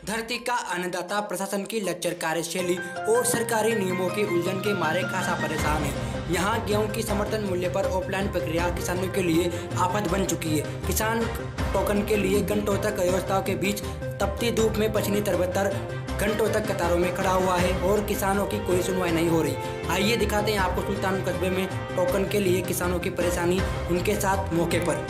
धरती का अन्नदाता प्रशासन की लच्चर कार्यशैली और सरकारी नियमों के उलझन के मारे खासा परेशान है। यहाँ गेहूं की समर्थन मूल्य पर ऑफलाइन प्रक्रिया किसानों के लिए आफत बन चुकी है। किसान टोकन के लिए घंटों तक अव्यवस्थाओं के बीच तपती धूप में पसीने तरबतर घंटों तक कतारों में खड़ा हुआ है और किसानों की कोई सुनवाई नहीं हो रही। आइए दिखाते हैं आपको सुल्तान कस्बे में टोकन के लिए किसानों की परेशानी, उनके साथ मौके पर।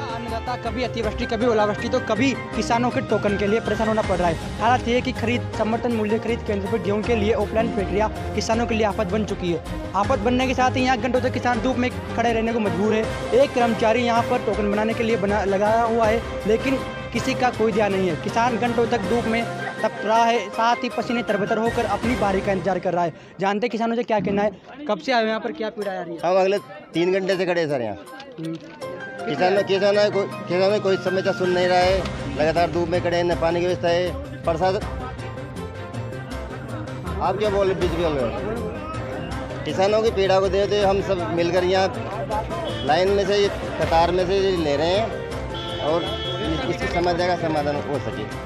अन्नदाता कभी अतिवृष्टि कभी ओलावृष्टि तो कभी किसानों के टोकन के लिए परेशान होना पड़ रहा है। हालात ये कि खरीद समर्थन मूल्य खरीद केंद्र पर गेहूं के लिए ऑफलाइन प्रक्रिया किसानों के लिए आफत बन चुकी है। आफत बनने के साथ ही यहाँ घंटों तक किसान धूप में खड़े रहने को मजबूर है। एक कर्मचारी यहाँ पर टोकन बनाने के लिए लगाया हुआ है, लेकिन किसी का कोई ध्यान नहीं है। किसान घंटों तक धूप में तप रहा है, साथ ही पसीने तरबतर होकर अपनी बारी का इंतजार कर रहा है। जानते किसानों से क्या कहना है, कब से आए यहाँ पर, क्या पीड़ा आ रही है? हम अगले 3 घंटे से खड़े सर यहाँ। किसान कोई समस्या सुन नहीं रहा है, लगातार धूप में खड़े हैं, न पानी की व्यवस्था है। प्रशासन आप क्या बोल रहे, बीच में किसानों की पीड़ा को देते हम सब मिलकर यहाँ लाइन में से कतार में से ले रहे हैं और इसकी समस्या का समाधान हो सके।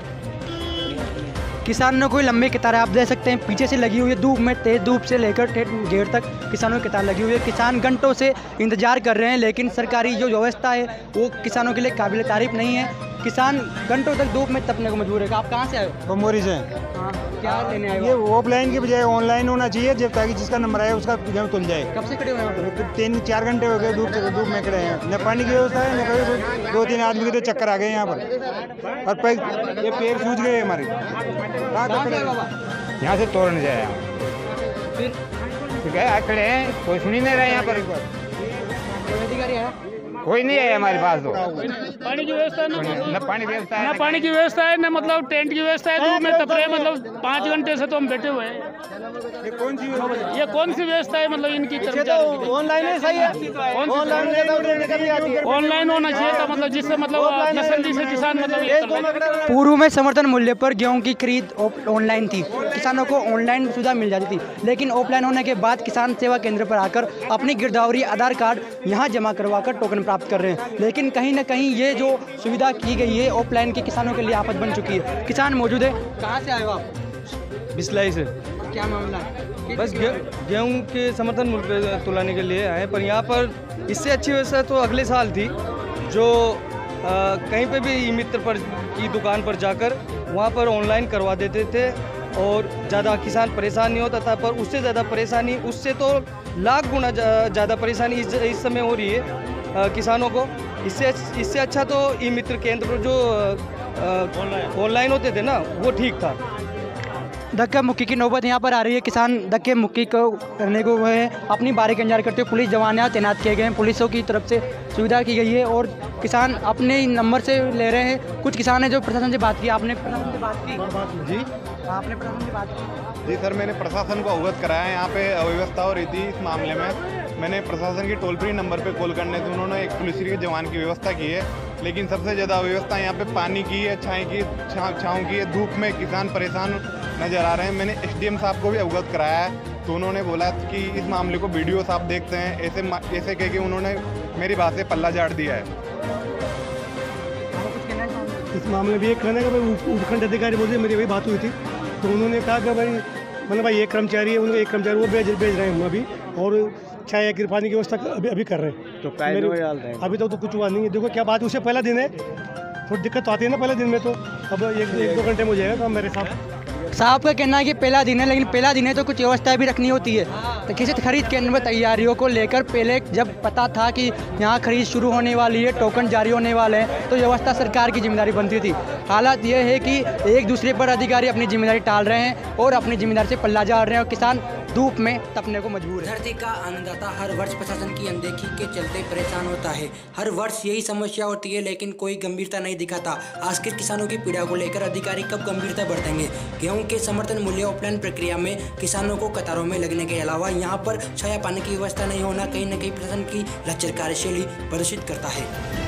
किसानों को लंबी कतारें आप देख सकते हैं पीछे से लगी हुई है। धूप में तेज धूप से लेकर गेट तक किसानों की कतार लगी हुई है। किसान घंटों से इंतजार कर रहे हैं, लेकिन सरकारी जो व्यवस्था है वो किसानों के लिए काबिल तारीफ नहीं है। किसान घंटों तक धूप में तपने को मजबूर है। आप कहाँ से आए हो? मोरी से। हाँ, क्या लेने आए हो? ये ऑफलाइन की बजाय ऑनलाइन होना चाहिए, जब ताकि जिसका नंबर आए उसका गेहूं तुल जाए। कब से खड़े हुए हैं? 3-4 घंटे हो गए धूप में खड़े हैं। न पानी की व्यवस्था है, न कभी 2-3 आदमी के तो चक्कर आ गए यहाँ पर और ये पैर सूझ गए हमारे। यहाँ से तोड़ने जाए फिर खड़े हैं, कोई सुन ही नहीं रहे यहाँ पर। अधिकारी है? कोई नहीं है हमारे पास। तो पानी की व्यवस्था न पानी व्यवस्था है, ना पानी की व्यवस्था है, न मतलब टेंट की व्यवस्था है। धूप में तप रहे हैं, मतलब 5 घंटे से तो हम बैठे हुए हैं। ये कौन सी व्यवस्था है मतलब इनकी कर्मचारियों की? ऑनलाइन है, सही है। ऑनलाइन होना चाहिए था, मतलब जिससे मतलब जल्दी से किसान मतलब ये कर ले। पूर्व में समर्थन मूल्य पर गेहूं की खरीद ऑनलाइन थी, किसानों को ऑनलाइन सुविधा मिल जाती थी, लेकिन ऑफलाइन होने के बाद किसान सेवा केंद्र पर आकर अपनी गिरदावरी आधार कार्ड यहाँ जमा करवाकर टोकन प्राप्त कर रहे हैं। लेकिन कहीं ना कहीं ये जो सुविधा की गई है ऑफलाइन के किसानों के लिए आफत बन चुकी है। किसान मौजूद है। कहाँ से आए हो आप? बिस्लाई से। क्या मामला है? बस गेहूं के समर्थन मूल्य पे तुलाने के लिए आए, पर यहाँ पर इससे अच्छी व्यवस्था तो अगले साल थी, जो कहीं पे भी ई मित्र पर की दुकान पर जाकर वहाँ पर ऑनलाइन करवा देते थे और ज़्यादा किसान परेशान नहीं होता था। पर उससे ज़्यादा परेशानी, उससे तो लाख गुना ज़्यादा परेशानी इस समय हो रही है किसानों को। इससे अच्छा तो ई मित्र केंद्र पर जो ऑनलाइन होते थे ना, वो ठीक था। धक्का मुक्की की नौबत यहाँ पर आ रही है। किसान धक्के मुक्की को करने को है, अपनी बारी का इंतजार करते हुए पुलिस जवान यहाँ तैनात किए गए हैं। पुलिसों की तरफ से सुविधा की गई है और किसान अपने नंबर से ले रहे हैं। कुछ किसान हैं जो प्रशासन से बात की। आपने प्रशासन से बात की? जी, आपने प्रशासन से बात की? जी सर, मैंने प्रशासन को अवगत कराया। यहाँ पे अव्यवस्था हो रही थी, इस मामले में मैंने प्रशासन की टोल फ्री नंबर पे कॉल करने से उन्होंने एक पुलिस के जवान की व्यवस्था की है। लेकिन सबसे ज़्यादा अव्यवस्था यहाँ पे पानी की है, छाँव की है। धूप में किसान परेशान नज़र आ रहे हैं। मैंने SDM साहब को भी अवगत कराया है, तो उन्होंने बोला कि इस मामले को वीडियो साहब देखते हैं। ऐसे कह के उन्होंने मेरी बात से पल्ला झाड़ दिया है। इस मामले में ये कहना है कि उपखंड अधिकारी बोलते मेरी वही बात हुई थी, तो उन्होंने कहा कि भाई एक कर्मचारी है, उनको एक कर्मचारी वो भेज रहे हैं हम अभी, और छाया या पानी की व्यवस्था अभी कर रहे हैं। तो अभी तक तो कुछ हुआ नहीं है। देखो क्या बात है, उससे पहला दिन है, थोड़ी दिक्कत तो आती है ना पहले दिन में। तो अब 1-2 घंटे में हो जाएगा काम मेरे साहब का कहना है कि पहला दिन है, लेकिन पहला दिन है तो कुछ व्यवस्था भी रखनी होती है। तो किसी खरीद केंद्र में तैयारियों को लेकर पहले जब पता था कि यहाँ खरीद शुरू होने वाली है, टोकन जारी होने वाले हैं, तो व्यवस्था सरकार की जिम्मेदारी बनती थी। हालात ये है कि एक दूसरे पर अधिकारी अपनी जिम्मेदारी टाल रहे हैं और अपनी जिम्मेदारी से पल्ला झाड़ रहे हैं और किसान धूप में तपने को मजबूर है। धरती का अन्नदाता हर वर्ष प्रशासन की अनदेखी के चलते परेशान होता है। हर वर्ष यही समस्या होती है, लेकिन कोई गंभीरता नहीं दिखाता। आखिर किसानों की पीड़ा को लेकर अधिकारी कब गंभीरता बरतेंगे? गेहूं के समर्थन मूल्य ऑफलाइन प्रक्रिया में किसानों को कतारों में लगने के अलावा यहाँ पर छाया पानी की व्यवस्था नहीं होना कहीं न कहीं प्रशासन की लचर कार्यशैली प्रदर्शित करता है।